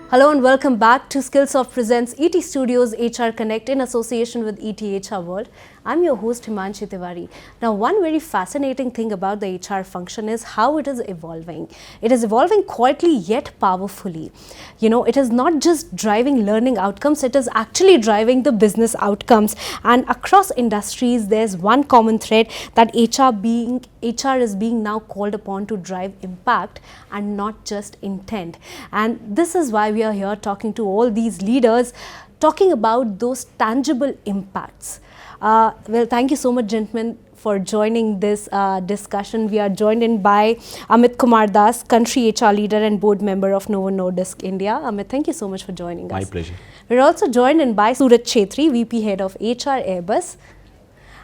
Hello and welcome back to Skillsoft presents ETHStudios HRConnect in association with ETHRWorld. I'm your host Himanshi Tiwari. Now, one very fascinating thing about the HR function is how it is evolving. It is evolving quietly yet powerfully. You know, it is not just driving learning outcomes, it is actually driving the business outcomes. And across industries, there's one common thread that HR is being now called upon to drive impact and not just intent. And this is why we are here talking to all these leaders, talking about those tangible impacts. Well, thank you so much, gentlemen, for joining this discussion. We are joined in by Amit Kumar, country HR leader and board member of Novo Nordisk, India. Amit, thank you so much for joining us. My pleasure. We're also joined in by Suraj Chettri, VP Head of HR Airbus.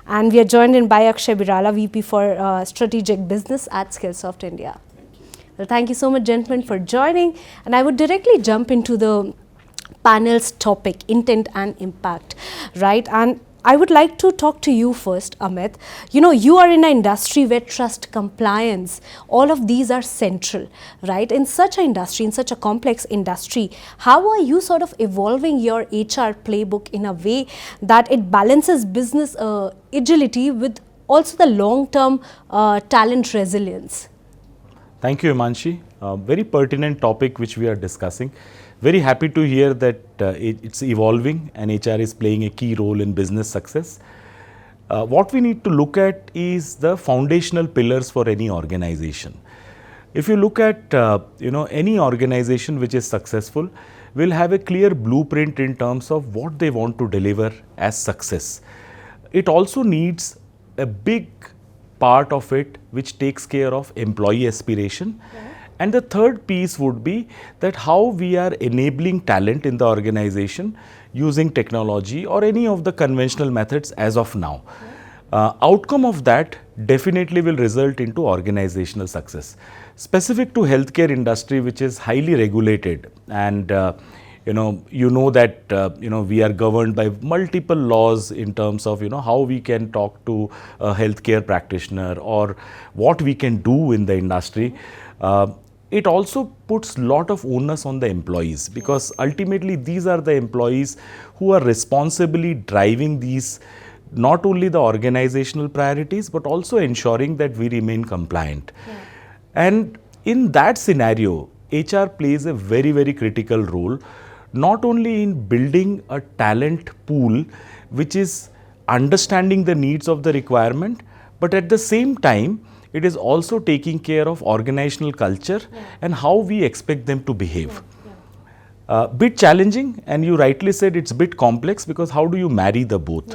And we are joined in by Akshay Beerala, VP for Strategic Business at Skillsoft India. Well, thank you so much, gentlemen, for joining. And I would directly jump into the panel's topic, intent and impact, right? And I would like to talk to you first, Amit. You know, you are in an industry where trust, compliance, all of these are central, right? In such an industry, in such a complex industry, how are you sort of evolving your HR playbook in a way that it balances business agility with also the long-term talent resilience? Thank you, Himanshi. Very pertinent topic which we are discussing. Very happy to hear that it's evolving and HR is playing a key role in business success. What we need to look at is the foundational pillars for any organization. If you look at any organization which is successful will have a clear blueprint in terms of what they want to deliver as success. It also needs a big part of it which takes care of employee aspiration. Yeah. And the third piece would be that how we are enabling talent in the organization using technology or any of the conventional methods as of now. Yeah. Outcome of that definitely will result into organizational success. Specific to healthcare industry, which is highly regulated, and you know that we are governed by multiple laws in terms of how we can talk to a healthcare practitioner or what we can do in the industry. It also puts lot of onus on the employees, because ultimately these are the employees who are responsibly driving these, not only the organizational priorities but also ensuring that we remain compliant. Yeah. And in that scenario, HR plays a very, very critical role, not only in building a talent pool which is understanding the needs of the requirement, but at the same time it is also taking care of organizational culture. Yeah. And how we expect them to behave. Yeah. Bit challenging, and you rightly said it's a bit complex, because how do you marry the both?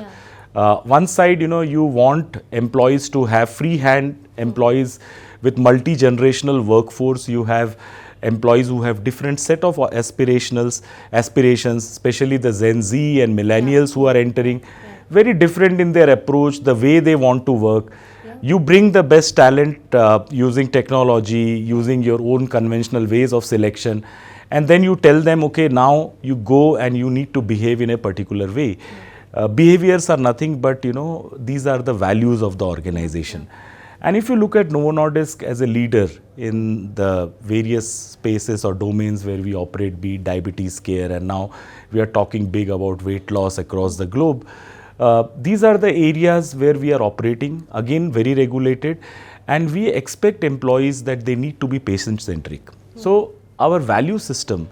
Yeah. One side, you want employees to have free hand employees with multi-generational workforce. You have employees who have different set of aspirations, especially the Gen Z and millennials. Yeah. Who are entering. Yeah. Very different in their approach, the way they want to work. Yeah. You bring the best talent using technology, using your own conventional ways of selection, and then you tell them, okay, now you go and you need to behave in a particular way. Yeah. Behaviors are nothing but, these are the values of the organization. Yeah. And if you look at Novo Nordisk as a leader in the various spaces or domains where we operate, be it diabetes care, and now we are talking big about weight loss across the globe. These are the areas where we are operating, again very regulated, and we expect employees that they need to be patient-centric. Mm-hmm. So our value system,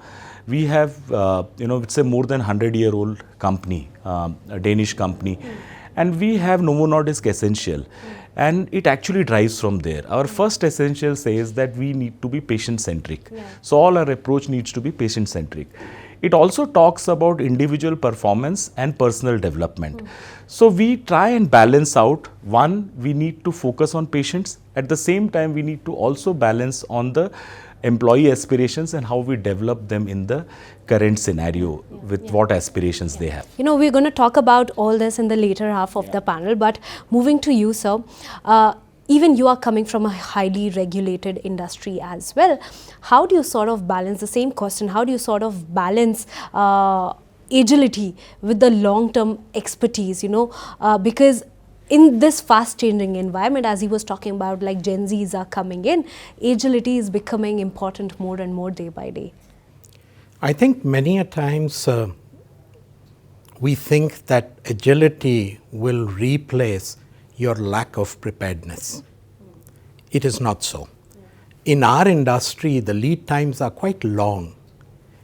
we have, it's a more than 100-year-old company, a Danish company, and we have Novo Nordisk Essential. And it actually drives from there. Our first essential says that we need to be patient-centric. Yeah. So all our approach needs to be patient-centric. It also talks about individual performance and personal development. So we try and balance out, one, we need to focus on patients. At the same time, we need to also balance on the employee aspirations and how we develop them in the current scenario with what aspirations they have. We're going to talk about all this in the later half of the panel, but moving to you, sir, even you are coming from a highly regulated industry as well. How do you sort of balance the same question? How do you sort of balance agility with the long-term expertise, because in this fast changing environment, as he was talking about, like Gen Zs are coming in, agility is becoming important more and more day by day. I think many a times we think that agility will replace your lack of preparedness. It is not so. In our industry, the lead times are quite long,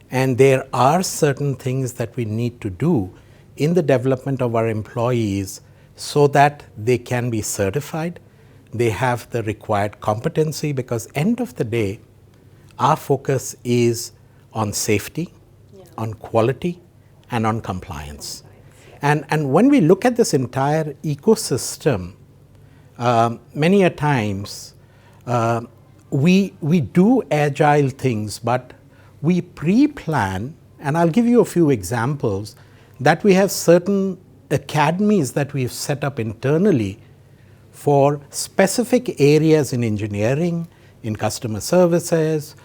and there are certain things that we need to do in the development of our employees so that they can be certified, they have the required competency, because end of the day, our focus is on safety, on quality, and on compliance. And when we look at this entire ecosystem, many a times we do agile things, but we pre-plan, and I'll give you a few examples, that we have certain academies that we've set up internally for specific areas in engineering, in customer services,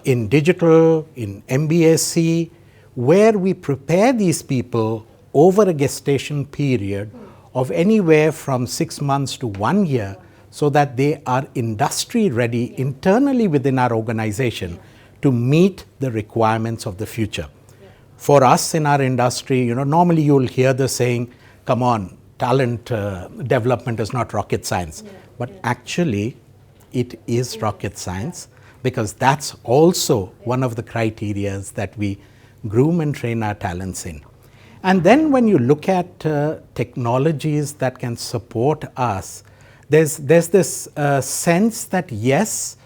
in digital, in MBSC, where we prepare these people over a gestation period of anywhere from 6 months to 1 year, so that they are industry ready internally within our organization to meet the requirements of the future. For us in our industry, normally you'll hear the saying, come on, talent development is not rocket science. But actually, it is rocket science, because that's also one of the criterias that we groom and train our talents in. And then when you look at technologies that can support us, there's this sense that yes,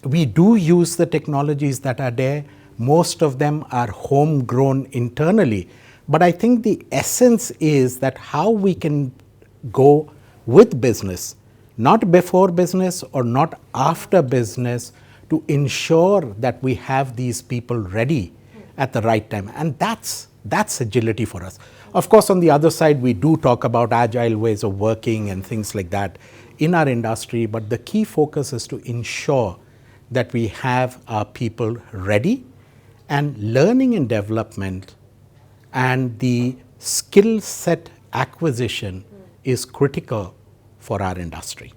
we do use the technologies that are there. Most of them are homegrown internally. But I think the essence is that how we can go with business, not before business or not after business, to ensure that we have these people ready at the right time. And that's agility for us. Of course, on the other side, we do talk about agile ways of working and things like that in our industry, but the key focus is to ensure that we have our people ready, and learning and development and the skill set acquisition is critical for our industry.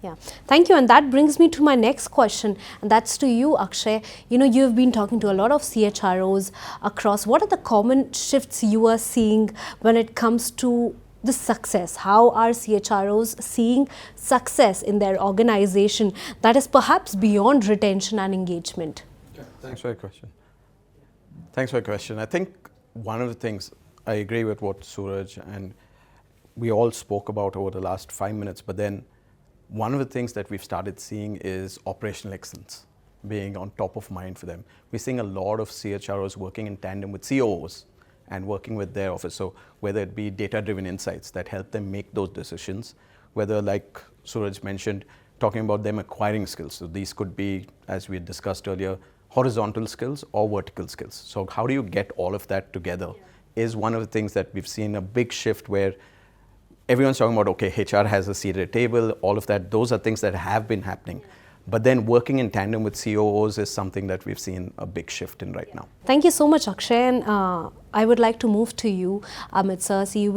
Yeah, thank you. And that brings me to my next question, and that's to you, Akshay. You've been talking to a lot of CHROs across. What are the common shifts you are seeing when it comes to the success? How are CHROs seeing success in their organization that is perhaps beyond retention and engagement? Thanks for your question. I think one of the things, I agree with what Suraj and we all spoke about over the last 5 minutes, but then one of the things that we've started seeing is operational excellence being on top of mind for them. We're seeing a lot of CHROs working in tandem with COOs and working with their office. So whether it be data-driven insights that help them make those decisions, whether, like Suraj mentioned, talking about them acquiring skills. So these could be, as we had discussed earlier, horizontal skills or vertical skills. So how do you get all of that together is one of the things that we've seen a big shift where everyone's talking about, okay, HR has a seat at a table, all of that. Those are things that have been happening. But then working in tandem with COOs is something that we've seen a big shift in right now. Thank you so much, Akshay. And I would like to move to you, Amit sir. So you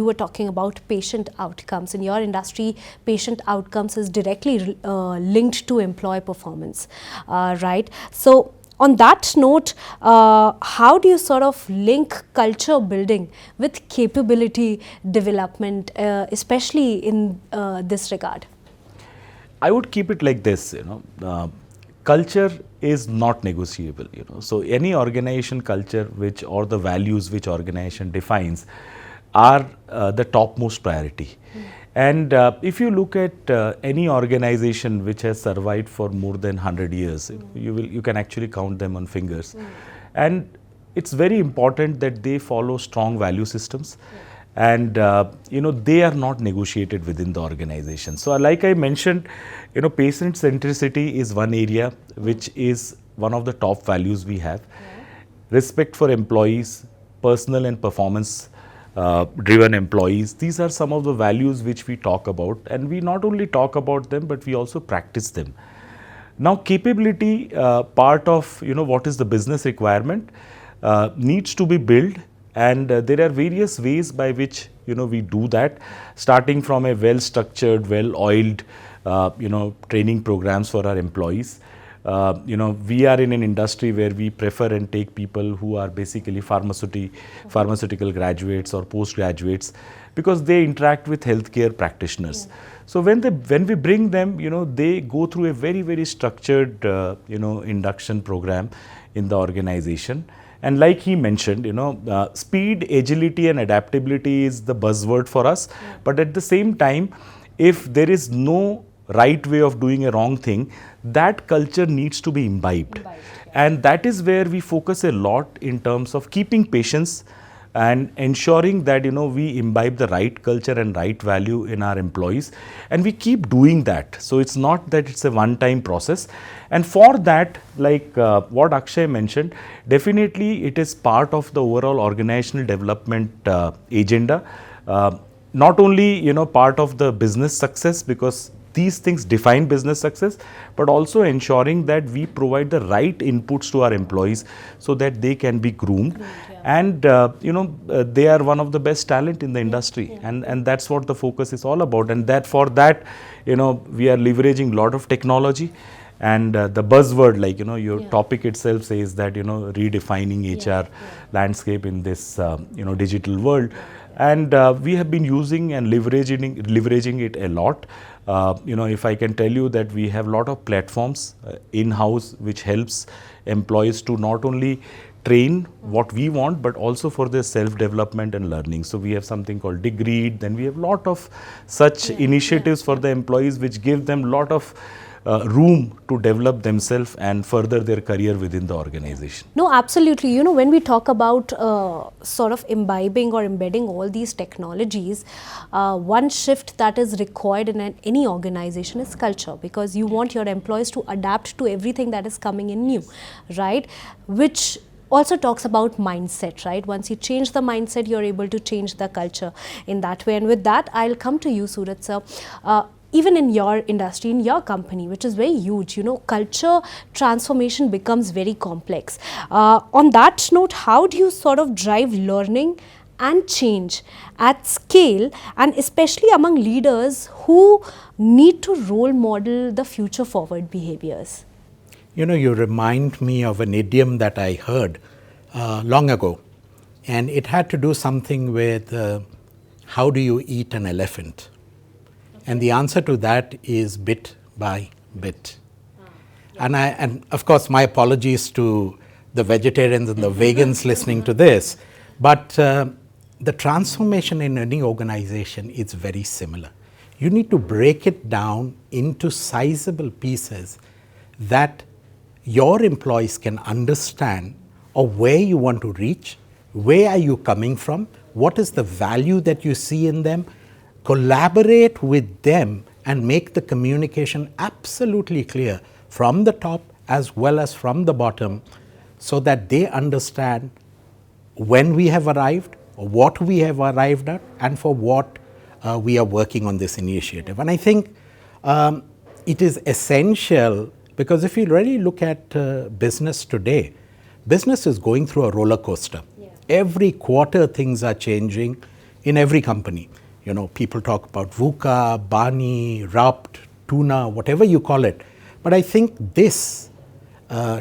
were talking about patient outcomes. In your industry, patient outcomes is directly linked to employee performance, right? So on that note, how do you sort of link culture building with capability development, especially in this regard? I would keep it like this, culture is not negotiable, So any organization culture or the values which organization defines are the topmost priority. And if you look at any organization which has survived for more than 100 years, you can actually count them on fingers. And it's very important that they follow strong value systems. And they are not negotiated within the organization. So like I mentioned, patient centricity is one area which is one of the top values we have. Respect for employees, personal and performance driven employees. These are some of the values which we talk about, and we not only talk about them, but we also practice them. Now capability part of what is the business requirement needs to be built. And there are various ways by which we do that, starting from a well-structured, well-oiled training programs for our employees. we are in an industry where we prefer and take people who are basically pharmaceutical graduates or postgraduates, because they interact with healthcare practitioners. So when we bring them, they go through a very, very structured, induction program in the organization. And like he mentioned, speed, agility and adaptability is the buzzword for us. But at the same time, if there is no right way of doing a wrong thing, that culture needs to be imbibed. And that is where we focus a lot in terms of keeping patience and ensuring that we imbibe the right culture and right value in our employees, and we keep doing that. So it's not that it's a one-time process. And for that, like what Akshay mentioned, definitely it is part of the overall organizational development agenda. Not only part of the business success, because these things define business success, but also ensuring that we provide the right inputs to our employees so that they can be groomed. And they are one of the best talent in the industry, and that's what the focus is all about. And that for that, we are leveraging a lot of technology. And the buzzword, like your topic itself says that redefining HR landscape in this digital world. And we have been using and leveraging it a lot. If I can tell you that we have a lot of platforms in-house which helps employees to not only train what we want, but also for their self-development and learning. So we have something called Degreed. Then we have a lot of such initiatives for the employees which give them a lot of room to develop themselves and further their career within the organization. No, absolutely. When we talk about sort of imbibing or embedding all these technologies, one shift that is required in any organization is culture, because you want your employees to adapt to everything that is coming in new, right? Which also talks about mindset, right? Once you change the mindset, you're able to change the culture in that way. And with that, I'll come to you, Suraj sir. Even in your industry, in your company, which is very huge, culture transformation becomes very complex. On that note, how do you sort of drive learning and change at scale, and especially among leaders who need to role model the future forward behaviors? You remind me of an idiom that I heard long ago, and it had to do something with how do you eat an elephant? And the answer to that is bit by bit. And of course, my apologies to the vegetarians and the vegans listening to this, but the transformation in any organization is very similar. You need to break it down into sizable pieces that your employees can understand of where you want to reach, where are you coming from, what is the value that you see in them, collaborate with them and make the communication absolutely clear from the top as well as from the bottom, so that they understand when we have arrived, what we have arrived at, and for what we are working on this initiative. And I think it is essential, because if you really look at business today, business is going through a roller coaster. Every quarter things are changing in every company. People talk about VUCA, BANI, RUPT, tuna, whatever you call it. But I think this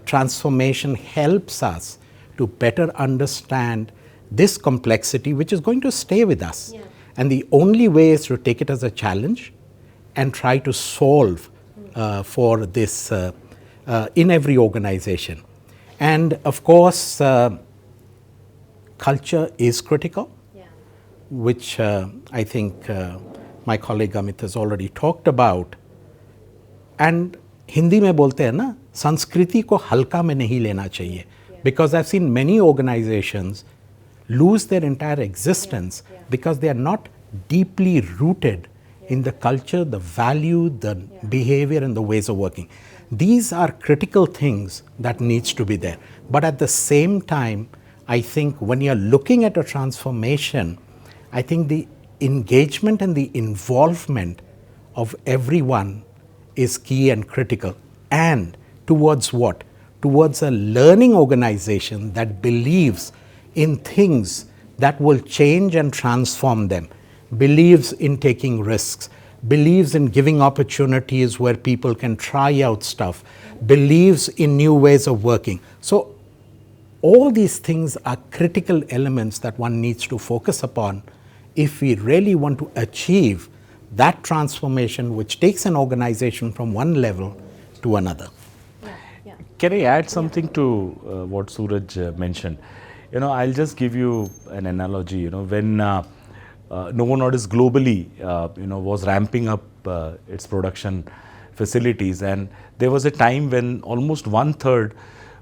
transformation helps us to better understand this complexity, which is going to stay with us. And the only way is to take it as a challenge and try to solve for this in every organization. And of course, culture is critical, which I think my colleague Amit has already talked about. And Hindi में बोलते हैं ना, संस्कृति को हल्का में नहीं लेना चाहिए, because I've seen many organizations lose their entire existence because they are not deeply rooted in the culture, the value, the behavior and the ways of working. These are critical things that needs to be there. But at the same time, I think when you're looking at a transformation, I think the engagement and the involvement of everyone is key and critical. And towards what? Towards a learning organization that believes in things that will change and transform them, believes in taking risks, believes in giving opportunities where people can try out stuff, believes in new ways of working. So all these things are critical elements that one needs to focus upon if we really want to achieve that transformation which takes an organization from one level to another. Can I add something to what Suraj mentioned? I'll just give you an analogy. When Novo Nordisk globally, was ramping up its production facilities, and there was a time when almost 1/3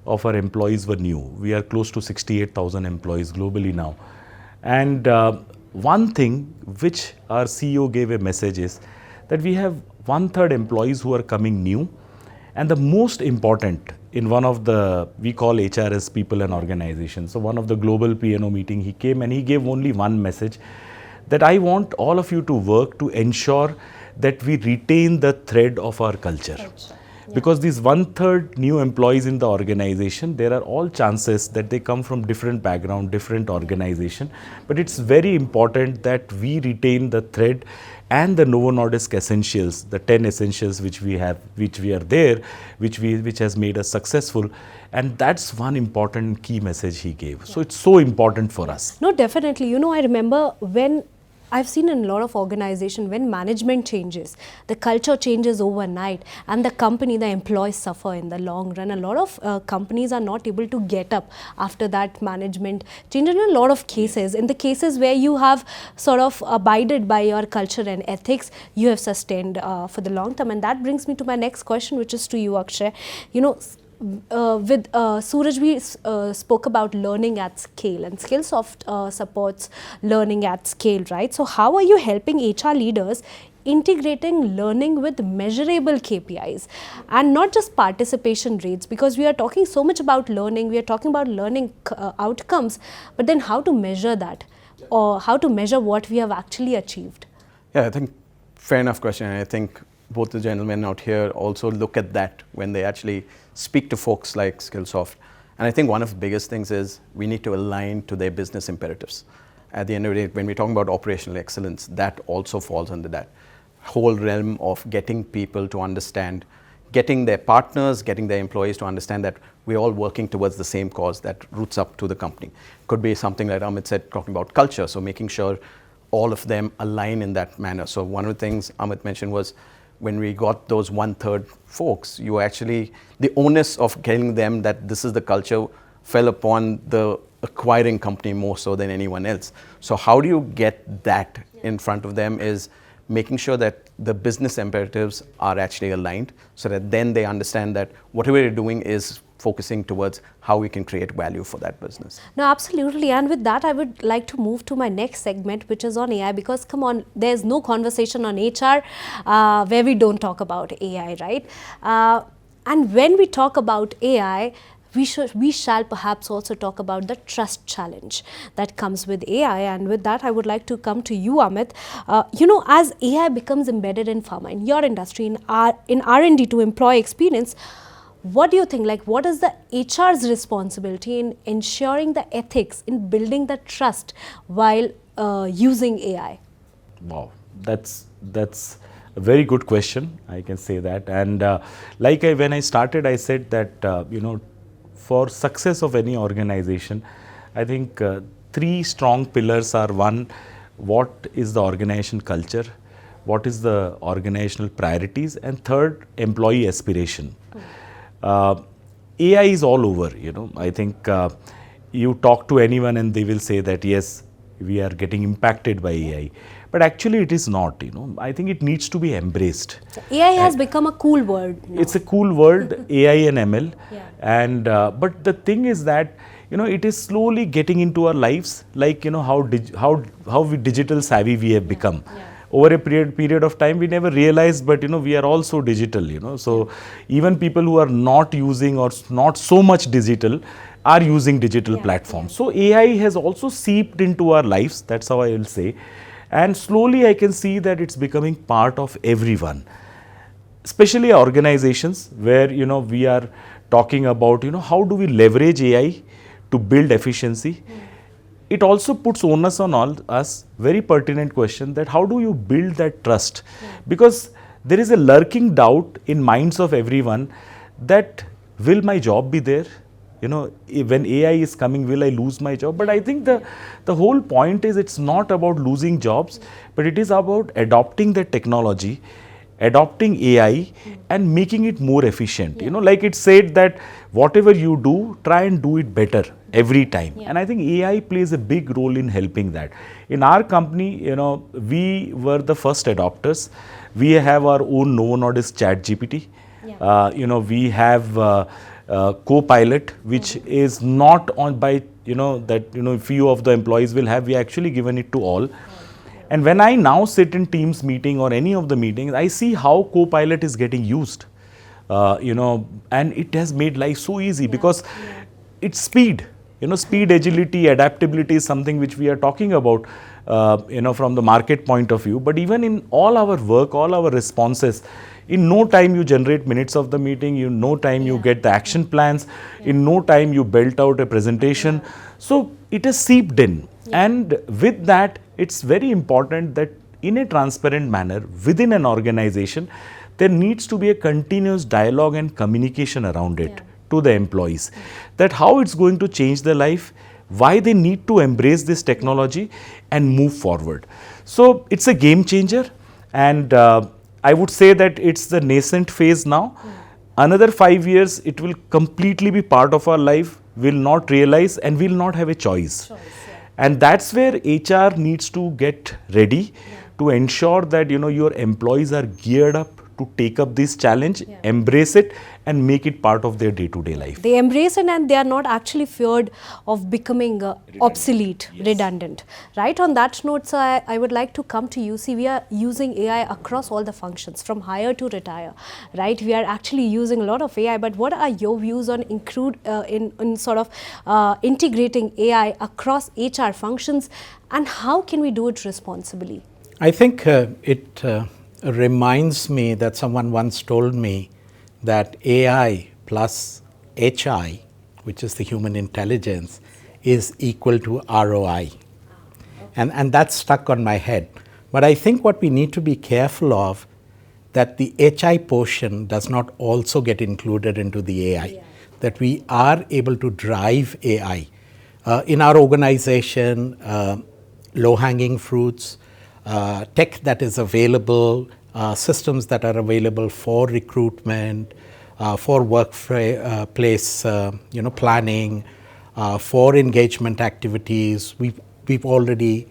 of our employees were new. We are close to 68,000 employees globally now. And one thing which our CEO gave a message is that we have 1/3 employees who are coming new, and the most important in one of the, we call HRS people and organizations. So one of the global P&O meeting, he came and he gave only one message, that I want all of you to work to ensure that we retain the thread of our culture. Because these 1/3 new employees in the organization, there are all chances that they come from different background, different organization. But it's very important that we retain the thread and the Novo Nordisk essentials, the 10 essentials which we have, which we are there, which has made us successful. And that's one important key message he gave. So it's so important for us. No, definitely. I remember when I've seen in a lot of organizations, when management changes, the culture changes overnight, and the company, the employees suffer in the long run. A lot of companies are not able to get up after that management change. In a lot of cases, in the cases where you have sort of abided by your culture and ethics, you have sustained for the long term. And that brings me to my next question, which is to you, Akshay. With Suraj, we spoke about learning at scale, and Skillsoft supports learning at scale, right? So how are you helping HR leaders integrating learning with measurable KPIs and not just participation rates? Because we are talking so much about learning, we are talking about learning outcomes, but then how to measure that, or how to measure what we have actually achieved? Yeah, I think fair enough question. And I think both the gentlemen out here also look at that when they actually speak to folks like Skillsoft. And I think one of the biggest things is we need to align to their business imperatives. At the end of the day, when we're talking about operational excellence, that also falls under that whole realm of getting people to understand, getting their partners, getting their employees to understand that we're all working towards the same cause that roots up to the company. Could be something like Amit said, talking about culture, so making sure all of them align in that manner. So one of the things Amit mentioned was, when we got those 1/3 folks, you actually, the onus of getting them that this is the culture fell upon the acquiring company more so than anyone else. So how do you get that in front of them is making sure that the business imperatives are actually aligned, so that then they understand that whatever you're doing is focusing towards how we can create value for that business. No, absolutely. And with that, I would like to move to my next segment, which is on AI, because come on, there's no conversation on HR where we don't talk about AI, right? And when we talk about AI, we shall perhaps also talk about the trust challenge that comes with AI. And with that, I would like to come to you, Amit. As AI becomes embedded in pharma, in your industry, in R&D to employee experience, what do you think, like what is the HR's responsibility in ensuring the ethics, in building the trust while using AI? Wow, that's a very good question, I can say that. And when I started, I said that, for success of any organization, I think 3 strong pillars are: one, what is the organization culture, what is the organizational priorities, and third, employee aspiration. AI is all over, I think you talk to anyone and they will say that yes, we are getting impacted by AI. But actually it is not, I think it needs to be embraced. AI has become a cool word now. It's a cool word, AI and ML. Yeah. And but the thing is that, it is slowly getting into our lives, like, how digital savvy we have become. Yeah. Over a period of time, we never realized, but we are also digital, so even people who are not using or not so much digital are using digital platforms. So AI has also seeped into our lives, that's how I will say, and slowly I can see that it's becoming part of everyone, especially organizations where we are talking about how do we leverage AI to build efficiency. it also puts onus on all us, very pertinent question, that how do you build that trust? Because there is a lurking doubt in minds of everyone that will my job be there? You know, when AI is coming, will I lose my job? But I think the whole point is it's not about losing jobs, but it is about adopting the technology, adopting AI and making it more efficient. You know, like it said that whatever you do, try and do it better every time. And I think AI plays a big role in helping that. In our company, you know, we were the first adopters. We have our own Novo Nordisk Chat GPT. You know, we have Copilot, which is not on by, you know, that, you know, few of the employees will have. We actually given it to all. And when I now sit in Teams meeting or any of the meetings, I see how Copilot is getting used, you know, and it has made life so easy because it's speed. You know, speed, agility, adaptability is something which we are talking about, you know, from the market point of view. But even in all our work, all our responses, in no time you generate minutes of the meeting, in no time you get the action plans, in no time you built out a presentation. So it is seeped in. And with that, it's very important that in a transparent manner within an organization, there needs to be a continuous dialogue and communication around it to the employees, that how it's going to change their life, why they need to embrace this technology and move forward. So it's a game changer, and I would say that it's the nascent phase now. Another 5 years, it will completely be part of our life, we'll not realize and we'll not have a choice. And that's where HR needs to get ready to ensure that, you know, your employees are geared up to take up this challenge, embrace it and make it part of their day-to-day life. They embrace it and they are not actually feared of becoming obsolete, redundant. Right, on that note, sir, I would like to come to you. See, we are using AI across all the functions, from hire to retire, right? We are actually using a lot of AI, but what are your views on integrating AI across HR functions, and how can we do it responsibly? I think it reminds me that someone once told me that AI plus HI, which is the human intelligence, is equal to ROI. And that stuck on my head. But I think what we need to be careful of, that the HI portion does not also get included into the AI, that we are able to drive AI. In our organization, low-hanging fruits, tech that is available, systems that are available for recruitment, for workplace planning, for engagement activities. We've already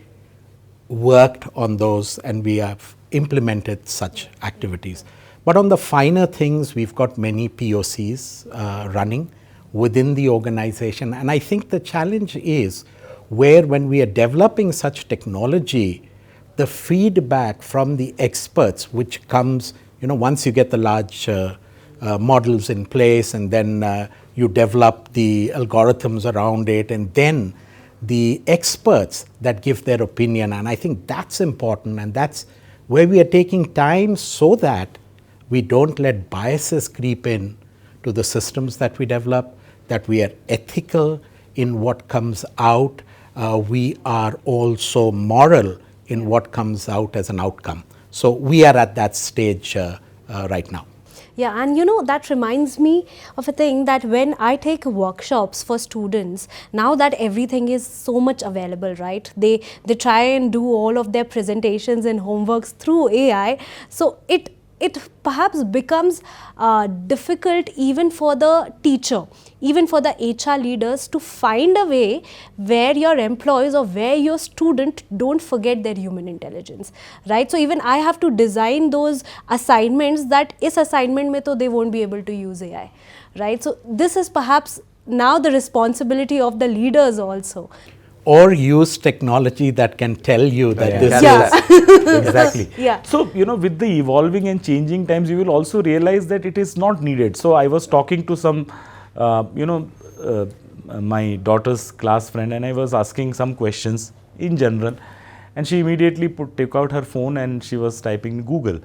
worked on those and we have implemented such activities. But on the finer things, we've got many POCs running within the organization. And I think the challenge is where, when we are developing such technology, the feedback from the experts, which comes, once you get the large models in place, and then you develop the algorithms around it, and then the experts that give their opinion. And I think that's important, and that's where we are taking time so that we don't let biases creep in to the systems that we develop, that we are ethical in what comes out. We are also moral in what comes out as an outcome. So we are at that stage right now. Yeah, and that reminds me of a thing, that when I take workshops for students, now that everything is so much available, right? They try and do all of their presentations and homeworks through AI. So it perhaps becomes difficult even for the teacher, even for the HR leaders, to find a way where your employees or where your student don't forget their human intelligence, right? So even I have to design those assignments that is assignment mein to they won't be able to use AI, right? So this is perhaps now the responsibility of the leaders also. Or use technology that can tell you that this is. Exactly. Yeah. So, with the evolving and changing times, you will also realize that it is not needed. So, I was talking to some, my daughter's class friend, and I was asking some questions in general, and she immediately took out her phone and she was typing Google.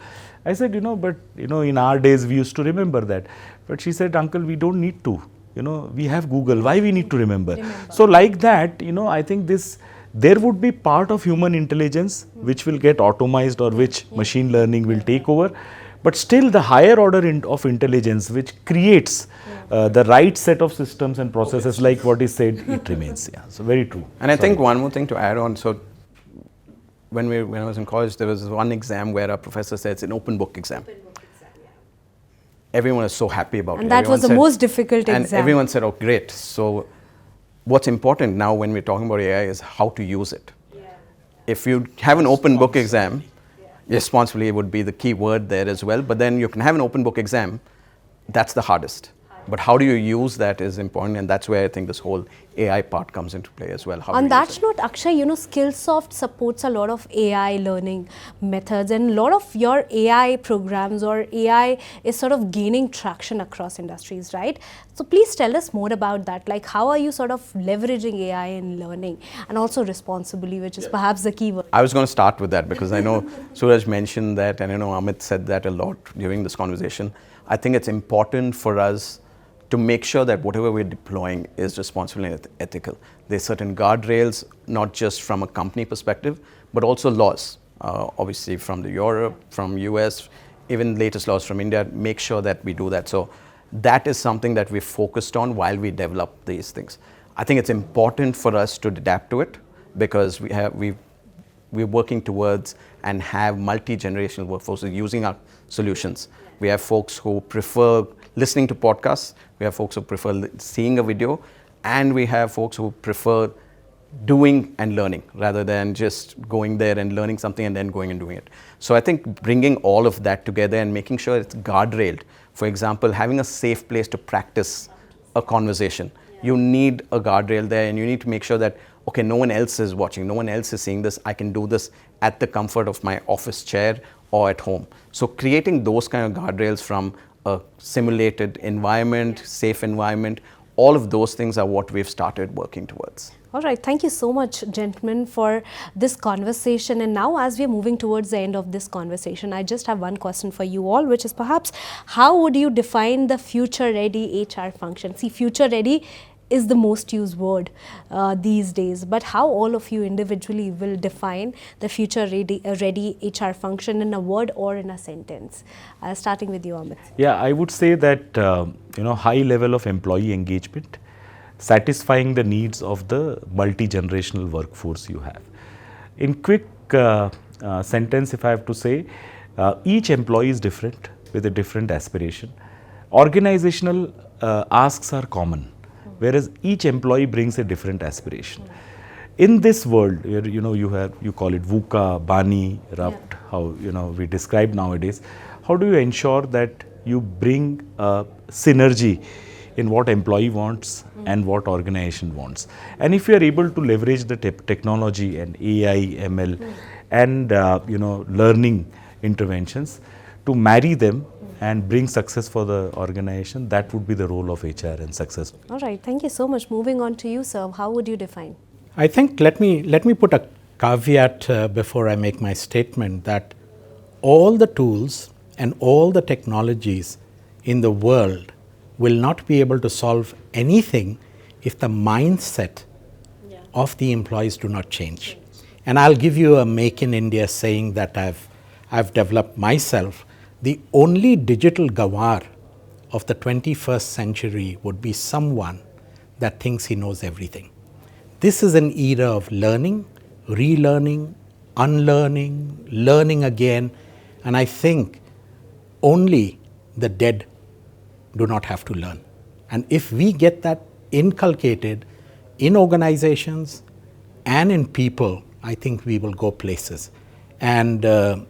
I said, but in our days we used to remember that. But she said, Uncle, we don't need to. we have Google, why we need to remember? So like that, I think there would be part of human intelligence which will get automized or which machine learning will take over. But still the higher order of intelligence which creates the right set of systems and processes like what is said, it remains. Yeah, so very true. And I think one more thing to add on. So when I was in college, there was one exam where a professor said it's an open book exam. Everyone was so happy about it. And that was the most difficult exam. And everyone said, oh, great. So what's important now when we're talking about AI is how to use it. If you have an open book exam, responsibly would be the key word there as well. But then you can have an open book exam, that's the hardest. But how do you use that is important, and that's where I think this whole AI part comes into play as well. On that note, Akshay, Skillsoft supports a lot of AI learning methods, and a lot of your AI programs or AI is sort of gaining traction across industries, right? So please tell us more about that. Like, how are you sort of leveraging AI in learning, and also responsibly, which is perhaps the key word? I was going to start with that because I know Suraj mentioned that, and I know Amit said that a lot during this conversation. I think it's important for us to make sure that whatever we're deploying is responsible and ethical. There's certain guardrails, not just from a company perspective, but also laws, obviously from the Europe, from US, even latest laws from India, make sure that we do that. So that is something that we focused on while we develop these things. I think it's important for us to adapt to it because we're working towards and have multi-generational workforces using our solutions. We have folks who prefer listening to podcasts, we have folks who prefer seeing a video, and we have folks who prefer doing and learning rather than just going there and learning something and then going and doing it. So I think bringing all of that together and making sure it's guardrailed. For example, having a safe place to practice a conversation. You need a guardrail there, and you need to make sure that, okay, no one else is watching, no one else is seeing this. I can do this at the comfort of my office chair or at home. So creating those kind of guardrails from a simulated environment, safe environment, all of those things are what we've started working towards. All right, thank you so much, gentlemen, for this conversation. And now, as we're moving towards the end of this conversation, I just have one question for you all, which is perhaps, how would you define the future-ready HR function? See, future-ready is the most used word these days, but how all of you individually will define the future-ready HR function in a word or in a sentence? Starting with you, Amit. Yeah, I would say that, high level of employee engagement, satisfying the needs of the multi-generational workforce you have. In quick sentence, if I have to say, each employee is different with a different aspiration. Organizational asks are common, whereas each employee brings a different aspiration. In this world, where you call it VUCA, BANI, RUPT, how we describe nowadays, how do you ensure that you bring synergy in what employee wants and what organization wants? And if you are able to leverage the technology and AI, ML, and learning interventions to marry them and bring success for the organization, that would be the role of HR and success. All right, thank you so much. Moving on to you, sir. How would you define? I think let me put a caveat before I make my statement that all the tools and all the technologies in the world will not be able to solve anything if the mindset of the employees do not change. And I'll give you a Make in India saying that I've developed myself. The only digital gawar of the 21st century would be someone that thinks he knows everything. This is an era of learning, relearning, unlearning, learning again, and I think only the dead do not have to learn. And if we get that inculcated in organizations and in people, I think we will go places. And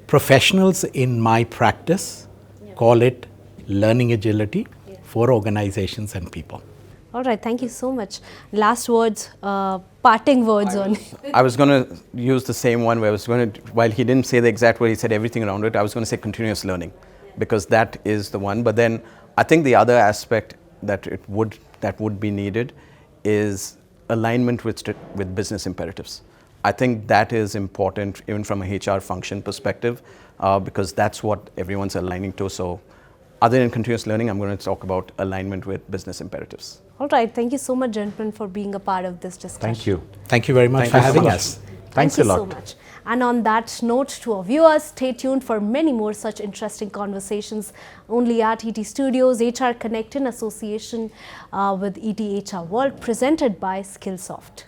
professionals in my practice call it learning agility for organizations and people. All right, thank you so much. Last words, parting words on. I was going to use the same one where I was going to, while he didn't say the exact word, he said everything around it, I was going to say continuous learning, because that is the one. But then I think the other aspect that would be needed is alignment with business imperatives. I think that is important even from a HR function perspective, because that's what everyone's aligning to. So other than continuous learning, I'm going to talk about alignment with business imperatives. All right. Thank you so much, gentlemen, for being a part of this discussion. Thank you. Thank you very much Thank for you so having much. us. Thanks Thank a you lot. so much. And on that note, to our viewers, stay tuned for many more such interesting conversations only at ETStudios, HRConnect in association with ETHRWorld, presented by Skillsoft.